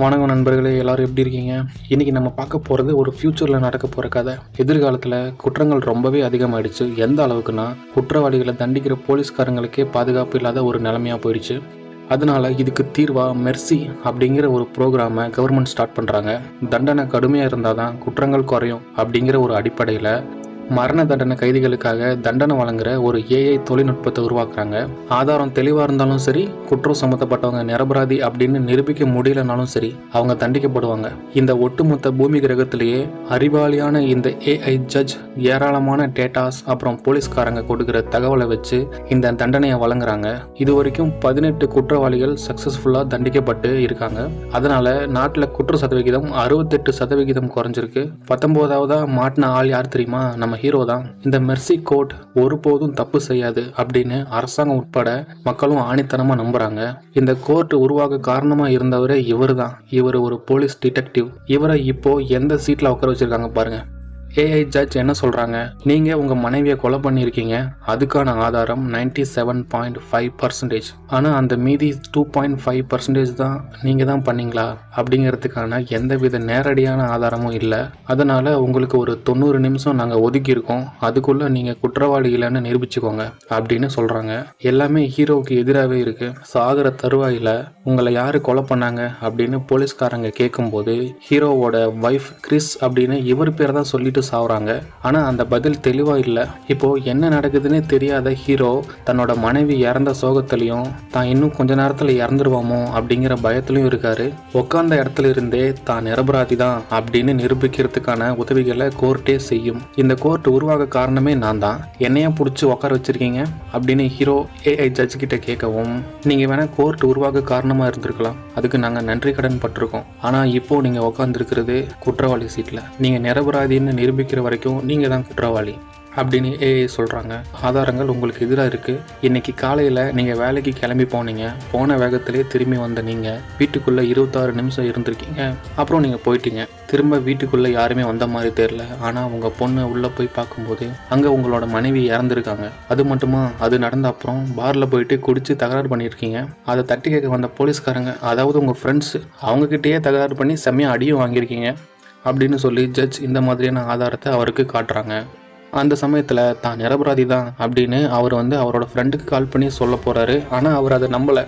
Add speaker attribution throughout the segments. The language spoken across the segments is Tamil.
Speaker 1: வணக்கம் நண்பர்களே, எல்லாரும் எப்படி இருக்கீங்க? இன்றைக்கி நம்ம பார்க்க போகிறது ஒரு ஃப்யூச்சரில் நடக்க போகிற கதை. எதிர்காலத்தில் குற்றங்கள் ரொம்பவே அதிகமாகிடுச்சு. எந்த அளவுக்குன்னா, குற்றவாளிகளை தண்டிக்கிற போலீஸ்காரங்களுக்கே பாதுகாப்பு இல்லாத ஒரு நிலைமையாக போயிடுச்சு. அதனால் இதுக்கு தீர்வாக மெர்சி அப்படிங்கிற ஒரு ப்ரோக்ராமை கவர்மெண்ட் ஸ்டார்ட் பண்ணுறாங்க. தண்டனை கடுமையாக இருந்தால் தான் குற்றங்கள் குறையும் அப்படிங்கிற ஒரு அடிப்படையில் மரண தண்டனை கைதிகளுக்காக தண்டனை வழங்குற ஒரு ஏஐ தொழில்நுட்பத்தை உருவாக்குறாங்க. ஆதாரம் தெளிவாக இருந்தாலும் சரி, குற்றம் சம்மந்தப்பட்டவங்க நிரபராதி அப்படின்னு நிரூபிக்க முடியலனாலும் சரி, அவங்க தண்டிக்கப்படுவாங்க. இந்த ஒட்டுமொத்த பூமி கிரகத்திலேயே அறிவாளியான இந்த ஏஐ ஜட்ஜ் ஏராளமான டேட்டாஸ் அப்புறம் போலீஸ்காரங்க கொடுக்குற தகவலை வச்சு இந்த தண்டனையை வழங்குறாங்க. இது வரைக்கும் 18 குற்றவாளிகள் சக்சஸ்ஃபுல்லாக தண்டிக்கப்பட்டு இருக்காங்க. அதனால நாட்டில் குற்ற சதவிகிதம் 68% குறைஞ்சிருக்கு. 19ஆவதா மாட்டின ஆள் யார் தெரியுமா? நம்ம ஹீரோ தான். இந்த மெர்சி கோர்ட் ஒருபோதும் தப்பு செய்யாது அப்படின்னு அரசாங்கம் உட்பட மக்களும் ஆணித்தனமா நம்புறாங்க. இந்த கோர்ட் உருவாக காரணமா இருந்தவரே இவர் தான். இவர் ஒரு போலீஸ் டிடெக்டிவ். இவரை இப்போ எந்த சீட்ல உட்கார வச்சிருக்காங்க பாருங்க. ஏஐ ஜட்ஜ் என்ன சொல்கிறாங்க? நீங்கள் உங்கள் மனைவியை கொலை பண்ணியிருக்கீங்க, அதுக்கான ஆதாரம் 97.5%. ஆனால் அந்த மீதி 2.5% தான் நீங்கள் தான் பண்ணீங்களா அப்படிங்கிறதுக்கான எந்தவித நேரடியான ஆதாரமும் இல்லை. அதனால் உங்களுக்கு ஒரு 90 நிமிஷம் நாங்கள் ஒதுக்கியிருக்கோம், அதுக்குள்ளே நீங்கள் குற்றவாளி இல்லைன்னு நிரூபிச்சுக்கோங்க அப்படின்னு சொல்கிறாங்க. எல்லாமே ஹீரோவுக்கு எதிராகவே இருக்குது. சாகிற தருவாயில் உங்களை யார் கொலை பண்ணாங்க அப்படின்னு போலீஸ்காரங்க கேட்கும்போது ஹீரோவோட வைஃப் கிறிஸ் அப்படின்னு இவர் பேர் தான் சொல்லிட்டு சாவுறாங்க. ஆனா அந்த பதில் தெளிவா இல்லை. இப்போ என்ன நடக்குதுன்னு தெரியாத ஹீரோ தன்னோட மனைவி இறந்த சோகத்திலையும் தான் இன்னும் கொஞ்ச நேரத்துல இறந்துருவோமோ அப்படிங்கிற பயத்திலையும் இருக்காரு. உட்கார்ந்த இடத்துல இருந்தே தான் நிரபராதி தான் அப்படின்னு நிரூபிக்கிறதுக்கான உதவிகளை கோர்ட்டே செய்யும். இந்த கோர்ட் உருவாக காரணமே நான் தான், என்னைய பிடிச்சி உட்கார வச்சிருக்கீங்க அப்படின்னு ஹீரோ ஏஐ ஜட்ஜ் கிட்ட கேட்கவும், நீங்க வேணா கோர்ட் உருவாக காரணமா இருந்திருக்கலாம், அதுக்கு நாங்க நன்றி கடன் பட்டிருக்கோம். ஆனா இப்போ நீங்க உட்கார்ந்து இருக்கிறது குற்றவாளி சீட்ல. நீங்க நிரபராதின்னு நிரூபிக்கிற வரைக்கும் நீங்க தான் குற்றவாளி அப்படின்னு ஏஐ சொல்கிறாங்க. ஆதாரங்கள் உங்களுக்கு எதிராக இருக்குது. இன்றைக்கி காலையில் நீங்கள் வேலைக்கு கிளம்பி போனீங்க. போன வேகத்திலே திரும்பி வந்த நீங்கள் வீட்டுக்குள்ளே 26 நிமிஷம் இருந்திருக்கீங்க. அப்புறம் நீங்கள் போயிட்டீங்க. திரும்ப வீட்டுக்குள்ளே யாருமே வந்த மாதிரி தெரில. ஆனால் உங்கள் பொண்ணு உள்ளே போய் பார்க்கும்போது அங்கே உங்களோட மனைவி இறந்துருக்காங்க. அது மட்டுமா, அது நடந்த அப்புறம் பாரில் போயிட்டு குடித்து தகராறு பண்ணியிருக்கீங்க. அதை தட்டி கேட்க வந்த போலீஸ்காரங்க, அதாவது உங்கள் ஃப்ரெண்ட்ஸு, அவங்கக்கிட்டேயே தகராறு பண்ணி செம்மையாக அடியும் வாங்கியிருக்கீங்க அப்படின்னு சொல்லி ஜட்ஜ் இந்த மாதிரியான ஆதாரத்தை அவருக்கு காட்டுறாங்க. அந்த சமயத்தில் தான் நிரபராதி தான் அப்படின்னு அவர் அவரோட ஃப்ரெண்டுக்கு கால் பண்ணி சொல்ல போகிறாரு. ஆனால் அவர் அதை நம்பலை.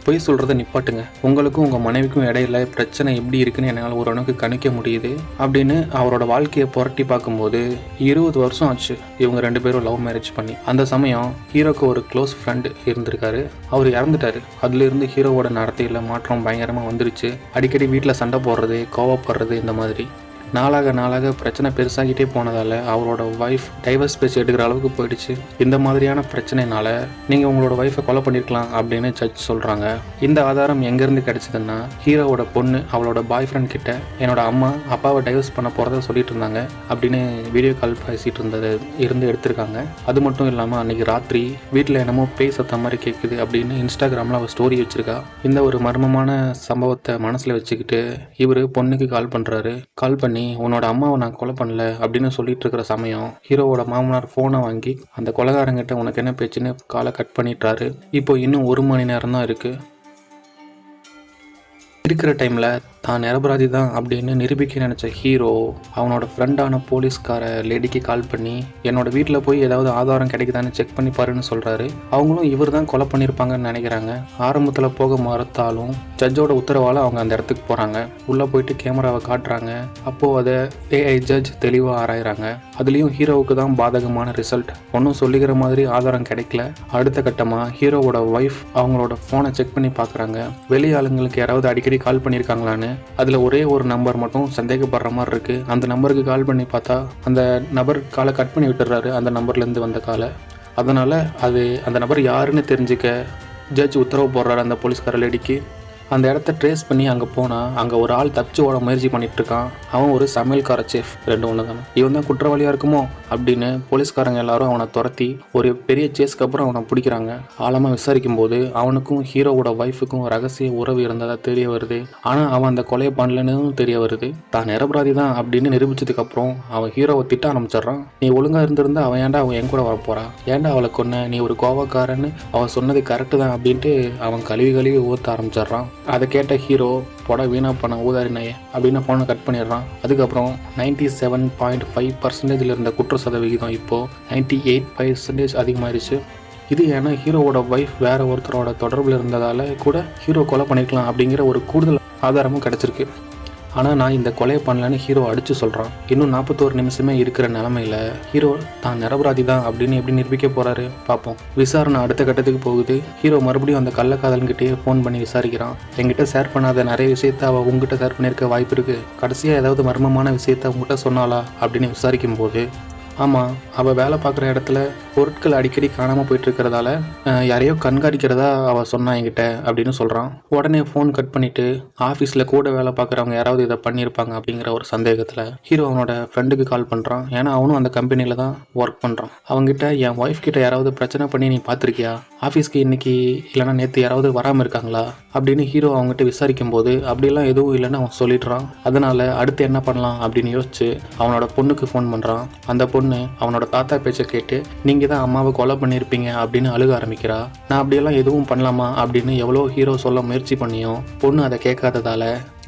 Speaker 1: பொய் சொல்கிறத நிப்பாட்டுங்க, உங்களுக்கும் உங்கள் மனைவிக்கும் இடையில பிரச்சனை எப்படி இருக்குன்னு என்னால் ஓரளவுக்கு கணிக்க முடியுது அப்படின்னு அவரோட வாழ்க்கையை புரட்டி பார்க்கும்போது 20 வருஷம் ஆச்சு இவங்க 2 பேரும் லவ் மேரேஜ் பண்ணி. அந்த சமயம் ஹீரோக்கு ஒரு க்ளோஸ் ஃப்ரெண்டு இருந்திருக்காரு. அவர் இறந்துட்டாரு. அதுலேருந்து ஹீரோவோட நடத்தையில் மாற்றம் பயங்கரமாக வந்துருச்சு. அடிக்கடி வீட்டில் சண்டை போடுறது, கோவப்படுறது, இந்த மாதிரி நாளாக பிரச்சனை பெருசாகிட்டே போனதால் அவரோட ஒய்ஃப் டைவர்ஸ் பேச்சு எடுக்கிற அளவுக்கு போயிடுச்சு. இந்த மாதிரியான பிரச்சனைனால நீங்கள் உங்களோட ஒய்ஃபை கொலை பண்ணியிருக்கலாம் அப்படின்னு ஜட்ஜ் சொல்கிறாங்க. இந்த ஆதாரம் எங்கேருந்து கிடைச்சதுன்னா, ஹீரோவோட பொண்ணு அவளோட பாய் ஃப்ரெண்ட் கிட்ட என்னோட அம்மா அப்பாவை டைவர்ஸ் பண்ண போகிறத சொல்லிட்டு இருந்தாங்க அப்படின்னு வீடியோ கால் பேசிகிட்டு இருந்து எடுத்திருக்காங்க. அது மட்டும் இல்லாமல் அன்றைக்கி ராத்திரி வீட்டில் என்னமோ பேய் சத்தம் மாதிரி கேட்குது அப்படின்னு இன்ஸ்டாகிராமில் அவள் ஸ்டோரி வச்சுருக்கா. இந்த ஒரு மர்மமான சம்பவத்தை மனசில் வச்சுக்கிட்டு இவர் பொண்ணுக்கு கால் பண்ணுறாரு. கால் பண்ணி, உன்னோட அம்மாவை நான் கொலை பண்ணல அப்படின்னு சொல்லிட்டு இருக்கிற சமயம் ஹீரோவோட மாமனார் ஃபோனை வாங்கி அந்த கொலைகாரங்கிட்ட உனக்கு என்ன பேச்சுன்னு காலை கட் பண்ணிட்டாரு. இப்போ இன்னும் 1 மணி நேரம் தான் இருக்குது. இருக்கிற டைமில் தான் நிரபராதி தான் அப்படின்னு நிரூபிக்க நினச்ச ஹீரோ அவனோட ஃப்ரெண்டான போலீஸ்கார லேடிக்கு கால் பண்ணி என்னோட வீட்டில் போய் ஏதாவது ஆதாரம் கிடைக்குதான்னு செக் பண்ணி பாருன்னு சொல்கிறாரு. அவங்களும் இவர் தான் கொலை பண்ணியிருப்பாங்கன்னு நினைக்கிறாங்க. ஆரம்பத்தில் போக மறுத்தாலும் ஜட்ஜோட உத்தரவால் அவங்க அந்த இடத்துக்கு போகிறாங்க. உள்ளே போயிட்டு கேமராவை காட்டுறாங்க. அப்போது அதை ஏஐ ஜட்ஜ் தெளிவாக ஆராயிறாங்க. அதுலேயும் ஹீரோவுக்கு தான் பாதகமான ரிசல்ட். ஒன்றும் சொல்லிக்கிற மாதிரி ஆதாரம் கிடைக்கல. அடுத்த கட்டமாக ஹீரோவோட ஒய்ஃப் அவங்களோட ஃபோனை செக் பண்ணி பார்க்குறாங்க. வெளி ஆளுங்களுக்கு யாராவது அடிக்கடி கால் பண்ணியிருக்காங்களான்னு. அதில் ஒரே ஒரு நம்பர் மட்டும் சந்தேகப்படுற மாதிரி இருக்குது. அந்த நம்பருக்கு கால் பண்ணி பார்த்தா அந்த நபர் காலை கட் பண்ணி விட்டுறாரு, அந்த நம்பர்லேருந்து வந்த காலை. அதனால் அந்த நபர் யாருன்னு தெரிஞ்சுக்க ஜட்ஜ் உத்தரவு போடுறாரு அந்த போலீஸ்கார லேடிக்கு. அந்த இடத்த ட்ரேஸ் பண்ணி அங்கே போனால் அங்கே ஒரு ஆள் தப்பிச்சு ஓட முயற்சி பண்ணிட்டு இருக்கான். அவன் ஒரு சமையல்கார செஃப், 2 ஒன்று தானே. இவன் தான் குற்றவாளியாக இருக்குமோ அப்படின்னு போலீஸ்காரங்க எல்லாரும் அவனை துரத்தி ஒரு பெரிய சேஸ்க்கு அப்புறம் அவனை பிடிக்கிறாங்க. ஆழமாக விசாரிக்கும் போது அவனுக்கும் ஹீரோவோட ஒய்ஃபுக்கும் ரகசிய உறவு இருந்ததாக தெரிய வருது. ஆனால் அவன் அந்த கொலையை பண்ணலன்னு தெரிய வருது. தான் நிரபராதி தான் அப்படின்னு நிரூபிச்சதுக்கப்புறம் அவன் ஹீரோவை திட்ட ஆரம்பிச்சிட்றான். நீ ஒழுங்காக இருந்திருந்தா அவன் ஏன்டா அவன் என் கூட வரப்போறா, ஏன்டா அவளை கொன்ன, நீ ஒரு கோவக்காரன்னு அவன் சொன்னது கரெக்டு தான் அப்படின்ட்டு அவன் கழுவி ஊற்ற ஆரம்பிச்சிட்றான். அதை கேட்ட ஹீரோ போட வீணா பண்ண ஊதாரி நாயே அப்படின்னு ஃபோனை கட் பண்ணிடுறான். அதுக்கப்புறம் 97.5% இருந்த குற்ற சதவிகிதம் இப்போது 98% அதிகமாகிடுச்சு. இது ஏன்னா ஹீரோவோட ஒய்ஃப் வேறு ஒருத்தரோட தொடர்பில் இருந்ததால் கூட ஹீரோ கொலை பண்ணிக்கலாம் அப்படிங்கிற ஒரு கூடுதல் ஆதாரமும் கிடச்சிருக்கு. ஆனால் நான் இந்த கொலையை பண்ணலன்னு ஹீரோ அடித்து சொல்கிறான். இன்னும் 41 நிமிஷமே இருக்கிற நிலமையில் ஹீரோ தான் நிரபராதி தான் அப்படின்னு எப்படி நிரூபிக்க போகிறாரு பார்ப்போம். விசாரணை அடுத்த கட்டத்துக்கு போகுது. ஹீரோ மறுபடியும் அந்த கள்ளக்காதல்கிட்டேயே ஃபோன் பண்ணி விசாரிக்கிறான். என்கிட்ட ஷேர் பண்ணாத நிறைய விஷயத்த அவள் உங்ககிட்ட ஷேர் பண்ணியிருக்க வாய்ப்பு இருக்குது. கடைசியாக ஏதாவது மர்மமான விஷயத்த உங்ககிட்ட சொன்னாலா அப்படின்னு விசாரிக்கும் போது, ஆமாம், அவள் வேலை பார்க்குற இடத்துல பொருட்கள் அடிக்கடி காணாமல் போயிட்டுருக்கிறதால யாரையோ கண்காணிக்கிறதா அவள் சொன்னான் என்கிட்ட அப்படின்னு சொல்கிறான். உடனே ஃபோன் கட் பண்ணிவிட்டு ஆஃபீஸில் கூட வேலை பார்க்குறவங்க யாராவது இதை பண்ணியிருப்பாங்க அப்படிங்கிற ஒரு சந்தேகத்தில் ஹீரோ அவனோட ஃப்ரெண்டுக்கு கால் பண்ணுறான். ஏன்னா அவனும் அந்த கம்பெனியில் தான் ஒர்க் பண்ணுறான். அவங்ககிட்ட என் ஒய்ஃப் கிட்ட யாராவது பிரச்சனை பண்ணி நீ பார்த்துருக்கியா, ஆஃபீஸ்க்கு இன்றைக்கி இல்லைனா நேற்று யாராவது வராமல் இருக்காங்களா அப்படின்னு ஹீரோ அவங்ககிட்ட விசாரிக்கும் போது அப்படிலாம் எதுவும் இல்லைன்னு அவன் சொல்லிடுறான். அதனால் அடுத்து என்ன பண்ணலாம் அப்படின்னு யோசிச்சு அவனோட பொண்ணுக்கு ஃபோன் பண்ணுறான். அந்த பொண்ணு அவனோட தாத்தா பேச்சை கேட்டு நீங்கள் தான் அம்மாவை கொலை பண்ணியிருப்பீங்க அப்படின்னு அழுக ஆரம்பிக்கிறா. நான் அப்படியெல்லாம் எதுவும் பண்ணலாமா அப்படின்னு எவ்வளோ ஹீரோ சொல்ல முயற்சி பண்ணியும் பொண்ணு அதை கேட்காததால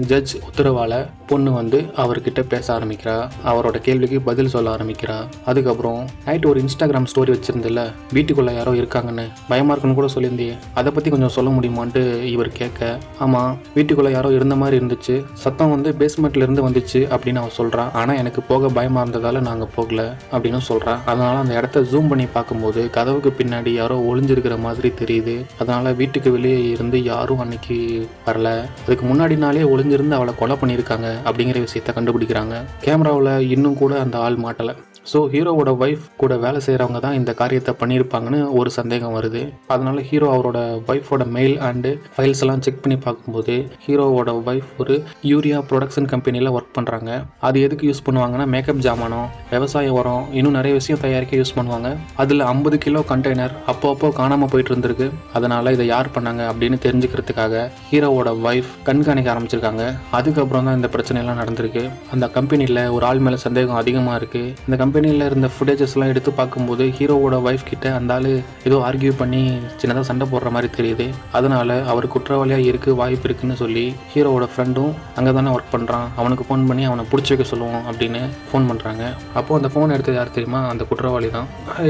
Speaker 1: ஜட்ஜ் உத்தரவால் பொண்ணு அவர்கிட்ட பேச ஆரம்பிக்கிறா. அவரோட கேள்விக்கு பதில் சொல்ல ஆரம்பிக்கிறா. அதுக்கப்புறம் நைட்டு ஒரு இன்ஸ்டாகிராம் ஸ்டோரி வச்சுருந்தில்ல, வீட்டுக்குள்ளே யாரோ இருக்காங்கன்னு பயமாக இருக்குன்னு கூட சொல்லியிருந்தியே, அதை பற்றி கொஞ்சம் சொல்ல முடியுமான்ட்டு இவர் கேட்க, ஆமாம் வீட்டுக்குள்ளே யாரோ இருந்த மாதிரி இருந்துச்சு, சத்தம் பேஸ்மெண்ட்லேருந்து வந்துச்சு அப்படின்னு அவன் சொல்கிறான். ஆனால் எனக்கு போக பயமாக இருந்ததால் நாங்கள் போகல அப்படின்னு சொல்கிறான். அதனால் அந்த இடத்த ஜூம் பண்ணி பார்க்கும்போது கதவுக்கு பின்னாடி யாரோ ஒளிஞ்சிருக்கிற மாதிரி தெரியுது. அதனால் வீட்டுக்கு வெளியே இருந்து யாரும் அன்னைக்கு வரல, அதுக்கு முன்னாடி நாளே ஒளிஞ்சிருந்து அவளை கொலை பண்ணியிருக்காங்க அப்படிங்கிற விஷயத்த கண்டுபிடிக்கிறாங்க. கேமராவில் இன்னும் கூட அந்த ஆள் மாட்டலை. ஸோ ஹீரோவோட ஒய்ஃப் கூட வேலை செய்கிறவங்க தான் இந்த காரியத்தை பண்ணியிருப்பாங்கன்னு ஒரு சந்தேகம் வருது. அதனால் ஹீரோ அவரோட ஒய்ஃபோட மெயில் அண்டு ஃபைல்ஸ் எல்லாம் செக் பண்ணி பார்க்கும்போது ஹீரோவோட ஒய்ஃப் ஒரு யூரியா ப்ரொடக்ஷன் கம்பெனியில் ஒர்க் பண்ணுறாங்க. அது எதுக்கு யூஸ் பண்ணுவாங்கன்னா மேக்கப் ஜாமானம், விவசாய உரம், இன்னும் நிறைய விஷயம் தயாரிக்க யூஸ் பண்ணுவாங்க. அதில் 50 கிலோ கண்டெய்னர் அப்போ காணாமல் போயிட்டு இருந்திருக்கு. அதனால் இதை யார் பண்ணாங்க அப்படின்னு தெரிஞ்சுக்கிறதுக்காக ஹீரோவோட ஒய்ஃப் கண்காணிக்க ஆரம்பிச்சிருக்காங்க. அதுக்கப்புறம் தான் இந்த பிரச்சனைலாம் நடந்திருக்கு. அந்த கம்பெனியில் ஒரு ஆள் மேலே சந்தேகம் அதிகமாக இருக்குது. இந்த கம்பெனியில் இருந்த ஃபுட்டேஜஸ்லாம் எடுத்து பார்க்கும்போது ஹீரோவோட ஒய்ஃப் கிட்ட அந்த ஆள் ஏதோ ஆர்கியூ பண்ணி சின்னதாக சண்டை போடுற மாதிரி தெரியுது. அதனால் அவர் குற்றவாளியாக இருக்க வாய்ப்பு இருக்குன்னு சொல்லி ஹீரோவோட ஃப்ரெண்டும் அங்கே தானே ஒர்க் பண்ணுறான், அவனுக்கு ஃபோன் பண்ணி அவனை பிடிச்சி வைக்க சொல்லுவோம் அப்படின்னு ஃபோன் பண்ணுறாங்க. அப்போது அந்த ஃபோன் எடுத்தது யார் தெரியுமா, அந்த குற்றவாளி தான்.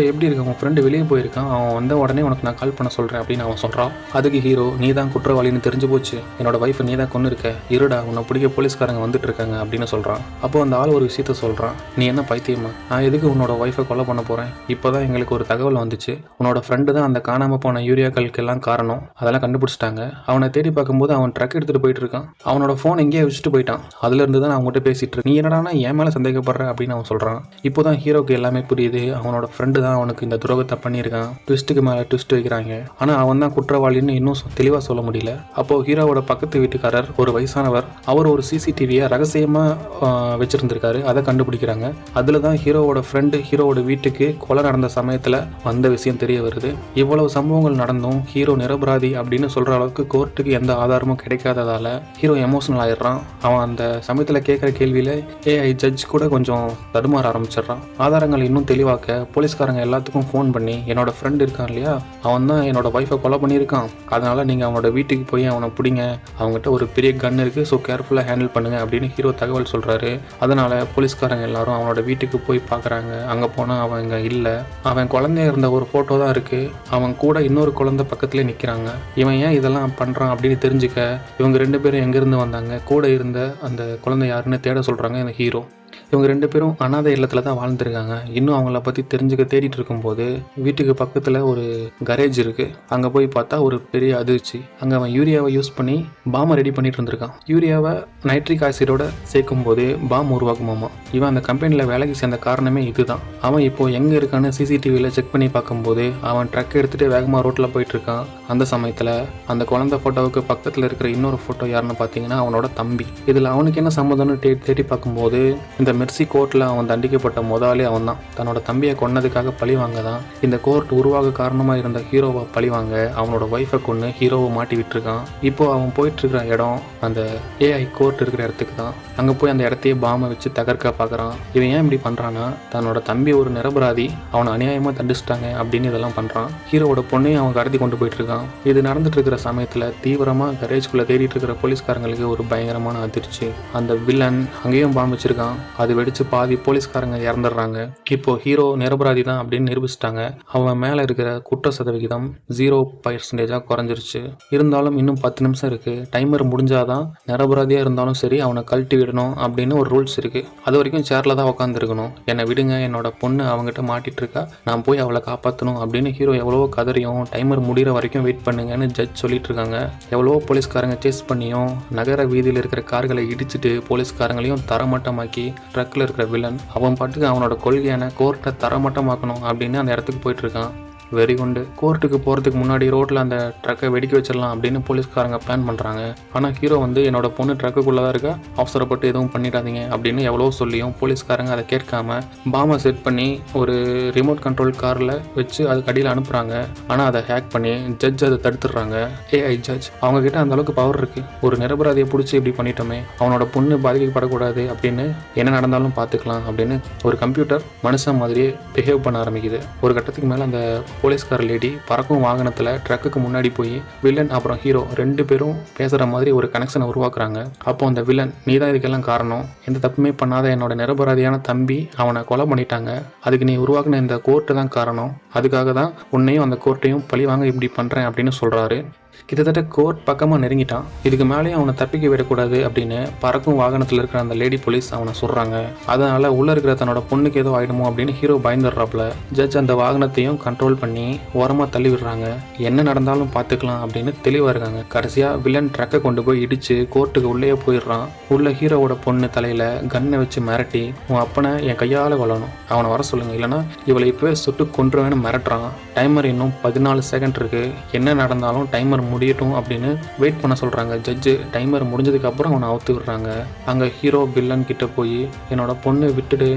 Speaker 1: எப்படி இருக்கு, அவன் ஃப்ரெண்டு வெளியே போயிருக்கான், அவன் வந்த உடனே உனக்கு நான் கால் பண்ண சொல்கிறேன் அப்படின்னு அவன் சொல்கிறான். அதுக்கு ஹீரோ, நீ தான் குற்றவாளின்னு தெரிஞ்சு போச்சு, என்னோட ஒய்ஃபை நீ தான் கொண்டு இருக்க, இருடா உன்னை பிடிக்க போலீஸ்காரங்க வந்துட்டு இருக்காங்க அப்படின்னு சொல்கிறான். அப்போது அந்த ஆள் ஒரு விஷயத்த சொல்கிறான், நீ என்ன பைத்தியமா, நான் எதுக்கு உன்னோட ஒய்ஃபை கொலை பண்ண போகிறேன், இப்போ தான் எங்களுக்கு ஒரு தகவல் வந்துச்சு, உன்னோட ஃப்ரெண்டு தான் அந்த காணாமல் போன யூரியாக்களுக்கெல்லாம் காரணம், அதெல்லாம் கண்டுபிடிச்சிட்டாங்க. அவனை தேடி பார்க்கும்போது அவன் ட்ரக் எடுத்துகிட்டு போயிட்டு இருக்கான், அவனோட ஃபோன் எங்கேயே வச்சுட்டு போயிட்டான், அதுலேருந்து தான் நான் அவங்ககிட்ட பேசிகிட்டு இருக்கேன், நீ என்னடானா என் மேலே சந்தேகப்படுற அப்படின்னு அவன் சொல்கிறான். இப்போ தான் ஹீரோக்கு எல்லாமே புரியுது, அவனோட ஃப்ரெண்டு தான் அவனுக்கு இந்த துரோகத்தை பண்ணியிருக்கான், ட்விஸ்ட்டுக்கு மேலே ட்விஸ்ட் வைக்கிறாங்க. ஆனால் அவன் தான் குற்றவாளின்னு இன்னும் தெளிவாக சொல்ல முடியல. அப்போது ஹீரோவோட பக்கத்து வீட்டுக்காரர் ஒரு வயசானவர், அவர் ஒரு சிசிடிவியை ரகசியமாக வச்சுருந்துருக்காரு, அதை கண்டுபிடிக்கிறாங்க. அதில் தான் ஹீரோவோட ஃப்ரெண்டு ஹீரோவோட வீட்டுக்கு கொலை நடந்த சமயத்தில் வந்த விஷயம் தெரிய வருது. இவ்வளவு சம்பவங்கள் நடந்தும் ஹீரோ நிரபராதி அப்படின்னு சொல்கிற அளவுக்கு கோர்ட்டுக்கு எந்த ஆதாரமும் கிடைக்காததால் ஹீரோ எமோஷனல் ஆயிடுறான். அவன் அந்த சமயத்தில் கேட்குற கேள்வியில் ஏஐ ஜட்ஜ் கூட கொஞ்சம் தடுமாற ஆரம்பிச்சிடுறான். ஆதாரங்கள் இன்னும் தெளிவாக்க போலீஸ்காரங்க எல்லாத்துக்கும் ஃபோன் பண்ணி, என்னோட ஃப்ரெண்ட் இருக்கான் இல்லையா, அவன் தான் என்னோட ஒய்ஃபை கொலை பண்ணியிருக்கான், அதனால் நீங்கள் அவனோட வீட்டுக்கு போய் அவனை பிடிங்க, அவங்ககிட்ட ஒரு பெரிய கன் இருக்குது, ஸோ கேர்ஃபுல்லாக ஹேண்டில் பண்ணுங்கள் அப்படின்னு ஹீரோ தகவல் சொல்கிறாரு. அதனால் போலீஸ்காரங்க எல்லாரும் அவனோட வீட்டுக்கு போய் பார்க்குறாங்க. அங்கே போனால் அவன் இங்கே இல்லை, அவன் குழந்தைய இருந்த ஒரு ஃபோட்டோ தான் இருக்குது, அவன் கூட இன்னொரு குழந்தை பக்கத்துலேயே நிற்கிறாங்க. இவன் ஏன் இதெல்லாம் பண்ணுறான் அப்படின்னு தெரிஞ்சுக்க இவங்க 2 பேரும் எங்கேருந்து வந்தாங்க, கூட இருந்த அந்த குழந்தை யாருன்னு தேட சொல்கிறாங்க இந்த ஹீரோ. இவங்க 2 பேரும் அனாதை இல்லத்தில் தான் வாழ்ந்துருக்காங்க. இன்னும் அவங்கள பற்றி தெரிஞ்சுக்க தேடிட்டு இருக்கும்போது வீட்டுக்கு பக்கத்தில் ஒரு கரேஜ் இருக்குது. அங்கே போய் பார்த்தா ஒரு பெரிய அதிர்ச்சி. அங்கே அவன் யூரியாவை யூஸ் பண்ணி பாமை ரெடி பண்ணிட்டு இருந்திருக்கான். யூரியாவை நைட்ரிக் ஆசிடோட சேர்க்கும் போது பாம் உருவாக்குமாமா. இவன் அந்த கம்பெனியில் வேலைக்கு சேர்ந்த காரணமே இதுதான். அவன் இப்போது எங்கே இருக்கான்னு சிசிடிவியில் செக் பண்ணி பார்க்கும்போது அவன் ட்ரக் எடுத்துகிட்டு வேகமாக ரோட்டில் போயிட்டுருக்கான். அந்த சமயத்தில் அந்த குழந்தை ஃபோட்டோவுக்கு பக்கத்தில் இருக்கிற இன்னொரு ஃபோட்டோ யாருன்னு பார்த்தீங்கன்னா அவனோட தம்பி. இதில் அவனுக்கு என்ன சம்மந்தம்னு தேடி பார்க்கும்போது இந்த மெர்சி கோர்ட்டில் அவன் தண்டிக்கப்பட்ட முதலே அவன் தான். தன்னோட தம்பியை கொன்னதுக்காக பழிவாங்க தான் இந்த கோர்ட் உருவாக காரணமாக இருந்த ஹீரோவை பழிவாங்க அவனோட ஒய்ஃபை கொன்று ஹீரோவை மாட்டி விட்டுருக்கான். இப்போ அவன் போயிட்டுருக்கிற இடம் அந்த ஏஐ கோர்ட் இருக்கிற இடத்துக்கு தான். அங்கே போய் அந்த இடத்தையே பாமை வச்சு தகர்க்க பார்க்குறான். இவன் ஏன் இப்படி பண்ணுறான்னா, தன்னோட தம்பி ஒரு நிரபராதி, அவனை அநியாயமாக தண்டிச்சிட்டாங்க அப்படின்னு இதெல்லாம் பண்ணுறான். ஹீரோவோட பொண்ணையும் அவன் கடத்தி கொண்டு போயிட்டுருக்கான். இது நடந்துட்டு இருக்கிற சமயத்தில் தீவிரமாக கரேஜ்குள்ளே தேடிட்டு இருக்கிற போலீஸ்காரங்களுக்கு ஒரு பயங்கரமான அதிர்ச்சி. அந்த வில்லன் அங்கேயும் பாம்பு வச்சிருக்கான். அது வெடிச்சு பாதி போலீஸ்காரங்க இறந்துடுறாங்க. இப்போ ஹீரோ நிரபராதி தான் அப்படின்னு நிரூபிச்சிட்டாங்க. அவன் மேலே இருக்கிற குற்ற சதவிகிதம் 0% குறைஞ்சிருச்சு. இருந்தாலும் இன்னும் 10 நிமிஷம் இருக்குது. டைமர் முடிஞ்சாதான் நிரபராதியாக இருந்தாலும் சரி அவனை கழட்டி விடணும் அப்படின்னு ஒரு ரூல்ஸ் இருக்குது. அது வரைக்கும் சேரில் தான் உட்காந்துருக்கணும். என்னை விடுங்க, என்னோட பொண்ணு அவங்ககிட்ட மாட்டிட்டு இருக்கா, நான் போய் அவளை காப்பாற்றணும் அப்படின்னு ஹீரோ எவ்வளவோ கதறியும் டைமர் முடிகிற வரைக்கும் வெயிட் பண்ணுங்கன்னு ஜட்ஜ் சொல்லிட்டு இருக்காங்க. எவ்வளவோ போலீஸ்காரங்க சேஸ் பண்ணியும் நகர வீதியில் இருக்கிற கார்களை இடிச்சிட்டு போலீஸ்காரங்களையும் தரமட்டமாக்கி ட்ரக்கில் இருக்கிற வில்லன் அவன் பாட்டுக்கு அவனோட கொள்கையான கோர்ட்டை தரமட்டமாக்கணும் அப்படின்னு அந்த இடத்துக்கு போயிட்டு இருக்கான். வெறி கொண்டு கோர்ட்டுக்கு போகிறதுக்கு முன்னாடி ரோட்டில் அந்த ட்ரக்கை வெடிக்க வச்சிடலாம் அப்படின்னு போலீஸ்காரங்க பிளான் பண்ணுறாங்க. ஆனால் ஹீரோ என்னோட பொண்ணு ட்ரக்குக்குள்ளே தான் இருக்கா, அவசரப்பட்டு எதுவும் பண்ணிடாதீங்க அப்படின்னு எவ்வளோ சொல்லியும் போலீஸ்காரங்க அதை கேட்காம பாமை செட் பண்ணி ஒரு ரிமோட் கண்ட்ரோல் காரில் வச்சு அதுக்கு அடியில் அனுப்புகிறாங்க. ஆனால் அதை ஹேக் பண்ணி ஜட்ஜ் அதை தடுத்துடுறாங்க. ஏஐ ஜட்ஜ் அவங்கக்கிட்ட அந்த அளவுக்கு பவர் இருக்குது. ஒரு நிரபராதியை பிடிச்சி இப்படி பண்ணிட்டோமே, அவனோட பொண்ணு பாதிக்கப்படக்கூடாது அப்படின்னு என்ன நடந்தாலும் பார்த்துக்கலாம் அப்படின்னு ஒரு கம்ப்யூட்டர் மனுஷன் மாதிரியே பிஹேவ் பண்ண ஆரம்பிக்குது. ஒரு கட்டத்துக்கு மேலே அந்த போலீஸ்கார லேடி பறக்கும் வாகனத்தில் ட்ரக்குக்கு முன்னாடி போய் வில்லன் அப்புறம் ஹீரோ 2 பேரும் பேசுகிற மாதிரி ஒரு கனெக்ஷனை உருவாக்குறாங்க. அப்போ அந்த வில்லன், நீ தான் இதுக்கெல்லாம் காரணம், எந்த தப்புமே பண்ணாத என்னோட நிரபராதியான தம்பி அவனை கொலை பண்ணிட்டாங்க, அதுக்கு நீ உருவாக்குன இந்த கோர்ட்டு தான் காரணம், அதுக்காக தான் உன்னையும் அந்த கோர்ட்டையும் பழி வாங்க இப்படி பண்ணுறேன் அப்படின்னு சொல்கிறாரு. கிட்டத்தட்ட கோர்ட் பக்கமாக நெருங்கிட்டான். இதுக்கு மேலேயும் அவனை தப்பிக்க விடக்கூடாது அப்படின்னு பறக்கும் வாகனத்தில் இருக்கிற அந்த லேடி போலீஸ் அவனை சொல்கிறாங்க. அதனால் உள்ளே இருக்கிற தன்னோட பொண்ணுக்கு ஏதோ ஆகிடுமோ அப்படின்னு ஹீரோ பயந்துடுறாப்புல. ஜட்ஜ் அந்த வாகனத்தையும் கண்ட்ரோல் பண்ணி ஓரமாக தள்ளி விடுறாங்க. என்ன நடந்தாலும் பார்த்துக்கலாம் அப்படின்னு தெளிவாக இருக்காங்க. கடைசியாக வில்லன் ட்ரக்கை கொண்டு போய் இடித்து கோர்ட்டுக்கு உள்ளே போயிடுறான். உள்ள ஹீரோவோட பொண்ணு தலையில் கன்னை வச்சு மிரட்டி, உன் அப்பனை என் கையால் கொள்ளணும், அவனை வர சொல்லுங்கள், இல்லைனா இவளை இப்போவே சுட்டு கொன்றுவேன்னு மிரட்டுறான். டைமர் இன்னும் 14 செகண்ட் இருக்குது, என்ன நடந்தாலும் டைமர் முடியட்டும் அப்படின்னு வெயிட் பண்ண சொல்கிறாங்க. ஜட்ஜு டைமர் முடிஞ்சதுக்கப்புறம் அவனை அவுத்து விடுறாங்க. அங்கே ஹீரோ வில்லன் கிட்ட போய், என்னோட பொண்ணு விட்டுடு,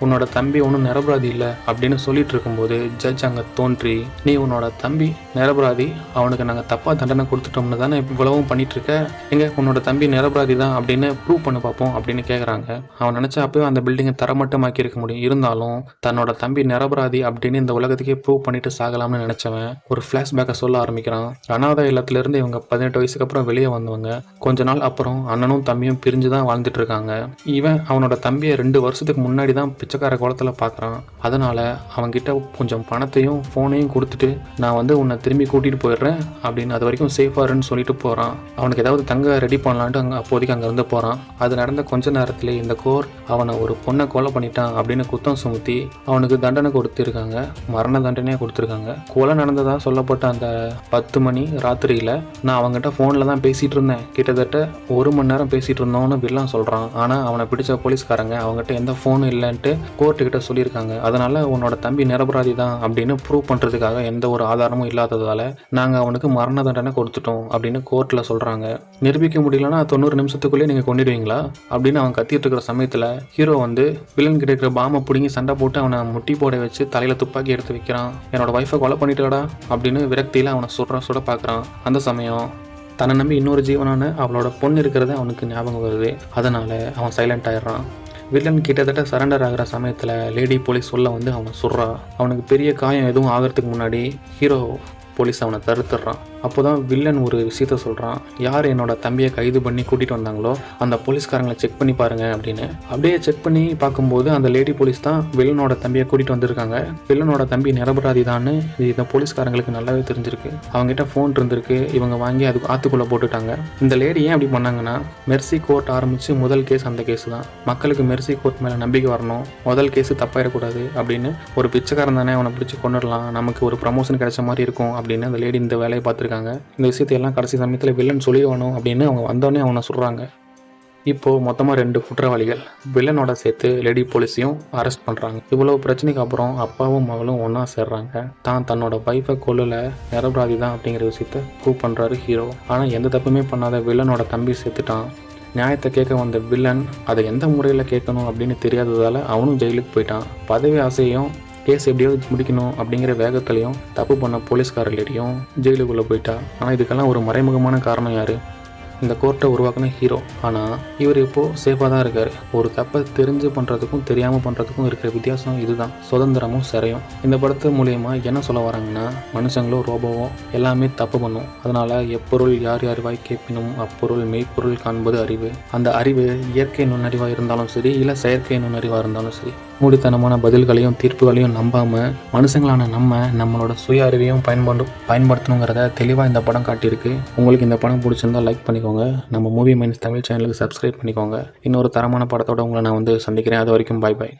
Speaker 1: உன்னோட தம்பி ஒன்றும் நிரபராதி இல்லை அப்படின்னு சொல்லிட்டு இருக்கும்போது ஜட்ஜ் அங்கே தோன்றி, நீ உன்னோட தம்பி நிரபராதி, அவனுக்கு நாங்கள் தப்பாக தண்டனை கொடுத்துட்டோம்னு தானே இவ்வளவும் பண்ணிகிட்ருக்க, எங்கே உன்னோட தம்பி நிரபராதி தான் அப்படின்னு ப்ரூவ் பண்ண பார்ப்போம் அப்படின்னு கேட்குறாங்க. அவன் நினச்சா அப்போயே அந்த பில்டிங்கை தரமட்டமாக்கி இருக்க முடியும். இருந்தாலும் தன்னோட தம்பி நிரபராதி அப்படின்னு இந்த உலகத்துக்கே ப்ரூவ் பண்ணிட்டு சாகலாம்னு நினச்சவன் ஒரு ஃப்ளாஷ்பேக்கை சொல்ல ஆரம்பிக்கிறான். அனாதை இல்லத்திலேருந்து இவங்க 18 வயசுக்கு அப்புறம் வெளியே வந்தவங்க. கொஞ்ச நாள் அப்புறம் அண்ணனும் தம்பியும் பிரிஞ்சு தான் வாழ்ந்துட்டு இருக்காங்க. இவன் அவனோட தம்பியை 2 வருஷத்துக்கு முன்னாடி தான் பிச்சைக்கார குளத்தில் பார்க்குறான். அதனால் அவன்கிட்ட கொஞ்சம் பணத்தையும் ஃபோனையும் கொடுத்துட்டு, நான் உன்னை திரும்பி கூட்டிகிட்டு போயிடுறேன் அப்படின்னு, அது வரைக்கும் சேஃபாருன்னு சொல்லிட்டு போகிறான். அவனுக்கு ஏதாவது தங்க ரெடி பண்ணலான்ட்டு அப்போதைக்கு அங்கேருந்து போகிறான். அது நடந்த கொஞ்ச நேரத்தில் இந்த கோர்ட் அவனை ஒரு பொண்ணை கொலை பண்ணிட்டான் அப்படின்னு குத்தம் சுமத்தி அவனுக்கு தண்டனை கொடுத்துருக்காங்க. மரண தண்டனையாக கொடுத்துருக்காங்க. கொலை நடந்ததாக சொல்லப்பட்ட அந்த 10 மணி ராத்திரியில் நான் அவங்ககிட்ட ஃபோனில் தான் பேசிகிட்டு இருந்தேன். கிட்டத்தட்ட 1 மணி நேரம் பேசிகிட்டு இருந்தோன்னு வில்லன் சொல்கிறான். ஆனால் அவனை பிடிச்ச போலீஸ்காரங்க அவங்ககிட்ட எந்த ஃபோனும் இல்லைன்ட்டு கோர்ட்டுக்கிட்ட சொல்லியிருக்காங்க. அதனால் உன்னோட தம்பி நிரபராதி தான் அப்படின்னு ப்ரூவ் பண்ணுறதுக்காக எந்த ஒரு ஆதாரமும் இல்லாததால் நாங்கள் அவனுக்கு மரண தண்டனை கொடுத்துட்டோம் அப்படின்னு கோர்ட்டில் சொல்கிறாங்க. நிரூபிக்க முடியலன்னா 90 நிமிஷத்துக்குள்ளே நீங்கள் கொண்டுடுவீங்களா அப்படின்னு அவன் கத்திட்டு இருக்கிற சமயத்தில் ஹீரோ வில்லன் கிட்ட இருக்கிற பாமை பிடிங்கி சண்டை போட்டு அவனை முட்டி போட வச்சு தலையில் துப்பாக்கி எடுத்து வைக்கிறான். என்னோட ஒய்ஃபை கொலை பண்ணிட்டாடா அப்படின்னு விரக்தியில் அவனை சுட பார்க்குறான். அந்த சமயம் தன்னை நம்பி இன்னொரு ஜீவனான அவளோட பொண்ணு இருக்கிறது அவனுக்கு ஞாபகம் வருது. அதனால் அவன் சைலண்ட் ஆயிடுறான். வில்லன் கிட்டத்தட்ட சரண்டர் ஆகிற சமயத்தில் லேடி போலீஸ் அவனை சுடுறா. அவனுக்கு பெரிய காயம் எதுவும் ஆகிறதுக்கு முன்னாடி ஹீரோ போலீஸ் அவனை தடுத்துடுறான். அப்போ தான் வில்லன் ஒரு விஷயத்த சொல்கிறான். யார் என்னோட தம்பியை கைது பண்ணி கூட்டிகிட்டு வந்தாங்களோ அந்த போலீஸ்காரங்களை செக் பண்ணி பாருங்கள் அப்படின்னு. அப்படியே செக் பண்ணி பார்க்கும்போது அந்த லேடி போலீஸ் தான் வில்லனோட தம்பியை கூட்டிகிட்டு வந்திருக்காங்க. வில்லனோட தம்பி நிரபராதி தான் இந்த போலீஸ்காரங்களுக்கு நல்லாவே தெரிஞ்சிருக்கு. அவங்ககிட்ட ஃபோன் இருந்திருக்கு. இவங்க வாங்கி அதுக்கு ஆற்றுக்குள்ளே போட்டுட்டாங்க. இந்த லேடி ஏன் அப்படி பண்ணாங்கன்னா, மெர்சி கோர்ட் ஆரம்பித்து முதல் கேஸ் அந்த கேஸ் தான். மக்களுக்கு மெர்சி கோர்ட் மேலே நம்பிக்கை வரணும், முதல் கேஸு தப்பாயிடக்கூடாது அப்படின்னு. ஒரு பிச்சைக்காரன் தானே, அவனை பிடிச்சி கொண்டுடலாம், நமக்கு ஒரு ப்ரமோஷன் கிடைச்ச மாதிரி இருக்கும் அப்படின்னு அந்த லேடி இந்த வேலையை பார்த்துருக்காங்க. இந்த விஷயத்தையெல்லாம் கடைசி சமயத்தில் வில்லன் சொல்லிடணும் அப்படின்னு அவங்க வந்தோடனே அவனை சொல்கிறாங்க. இப்போது மொத்தமாக 2 குற்றவாளிகள் வில்லனோட சேர்த்து லேடி போலீஸையும் அரெஸ்ட் பண்ணுறாங்க. இவ்வளோ பிரச்சனைக்கு அப்புறம் அப்பாவும் மகளும் ஒன்றா சேர்றாங்க. தன்னோட வைஃபை கொல்லலை, நிரபராதி தான் அப்படிங்கிற விஷயத்த ப்ரூவ் பண்ணுறாரு ஹீரோ. ஆனால் எந்த தப்புமே பண்ணாத வில்லனோட தம்பி சேர்த்துட்டான். நியாயத்தை கேட்க வந்த வில்லன் அதை எந்த முறையில் கேட்கணும் அப்படின்னு தெரியாததால் அவனும் ஜெயிலுக்கு போயிட்டான். பதவி ஆசையும் கேஸ் எப்படியாவது முடிக்கணும் அப்படிங்கிற வேகத்துலையும் தப்பு பண்ண போலீஸ்காரர்லேயும் ஜெயிலுக்குள்ளே போயிட்டா. ஆனால் இதுக்கெல்லாம் ஒரு மறைமுகமான காரணம் யார்? இந்த கோர்ட்டை உருவாக்குன ஹீரோ. ஆனால் இவர் இப்போது சேஃபாக தான் இருக்கார். ஒரு தப்பை தெரிஞ்சு பண்ணுறதுக்கும் தெரியாமல் பண்ணுறதுக்கும் இருக்கிற வித்தியாசம் இதுதான், சுதந்திரமும் சிறையும். இந்த படத்து மூலயமா என்ன சொல்ல வராங்கன்னா, மனுஷங்களும் ரோபோவும் எல்லாமே தப்பு பண்ணும். அதனால் எப்பொருள் யார் யார் வாய் கேட்பினும் அப்பொருள் மெய்ப்பொருள் காண்பது அறிவு. அந்த அறிவு இயற்கை நுண்ணறிவாக இருந்தாலும் சரி, இல்லை செயற்கை நுண்ணறிவாக இருந்தாலும் சரி, மூடித்தனமான பதில்களையும் தீர்ப்புகளையும் நம்பாமல் மனுஷங்களான நம்மளோட சுய அறிவையும் பயன்படுத்தணுங்கிறத தெளிவாக இந்த படம் காட்டியிருக்கு. உங்களுக்கு இந்த படம் பிடிச்சிருந்தா லைக் பண்ணிக்கோங்க. நம்ம மூவி மைண்ட்ஸ் தமிழ் சேனலுக்கு சப்ஸ்கிரைப் பண்ணிக்கோங்க. இன்னொரு தரமான படத்தோட உங்களை நான் சந்திக்கிறேன். அது வரைக்கும் பாய் பாய்.